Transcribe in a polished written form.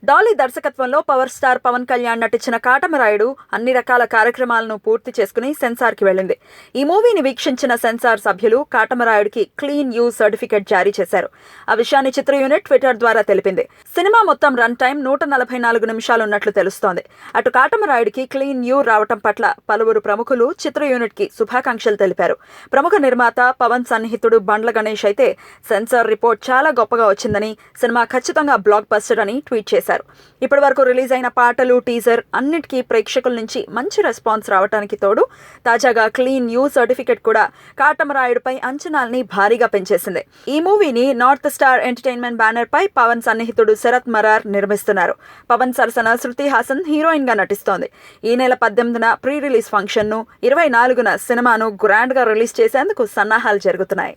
Dolly దర్శకత్వంలో power star Pawan Kalyan నటించిన కాటమరాయుడు అన్ని రకాల కార్యక్రమాలను పూర్తి చేసుకుని సెన్సార్కి వెళ్ళింది. ఈ మూవీని వీక్షించిన సెన్సార్ సభ్యులు కాటమరాయుడికి క్లీన్ యూ సర్టిఫికెట్ జారీ చేశారు. ఆ విషయాన్ని చిత్ర యూనిట్ ట్విట్టర్ ద్వారా తెలిపింది. సినిమా మొత్తం రన్ టైం 144 నిమిషాలున్నట్లు తెలుస్తోంది. అటు కాటమరాయుడికి క్లీన్ యూ రావటం పట్ల పలువురు ప్రముఖులు చిత్ర యూనిట్ కి శుభాకాంక్షలు తెలిపారు. ప్రముఖ నిర్మాత పవన్ సన్నిహితుడు బండ్ల గణేష్ అయితే సెన్సార్ రిపోర్ట్ చాలా గొప్పగా వచ్చిందని, సినిమా ఖచ్చితంగా బ్లాక్ బస్టర్ అని ట్వీట్ చేశారు. ఇప్పటి వరకు రిలీజ్ అయిన పాటలు, టీజర్ అన్నిటికీ ప్రేక్షకుల నుంచి మంచి రెస్పాన్స్ రావడానికి తోడు తాజాగా క్లీన్ యూ సర్టిఫికెట్ కూడా కాటమరాయుడుపై అంచనాల్ని భారీగా పెంచేసింది. ఈ మూవీని నార్త్ స్టార్ ఎంటర్టైన్మెంట్ బ్యానర్ పై పవన్ సన్నిహితుడు శరత్ మరార్ నిర్మిస్తున్నారు. పవన్ సరసన శృతి హాసన్ హీరోయిన్ గా నటిస్తోంది. ఈ నెల 18న ప్రీ రిలీజ్ ఫంక్షన్ ను, 24న సినిమాను గ్రాండ్ గా రిలీజ్ చేసేందుకు సన్నాహాలు జరుగుతున్నాయి.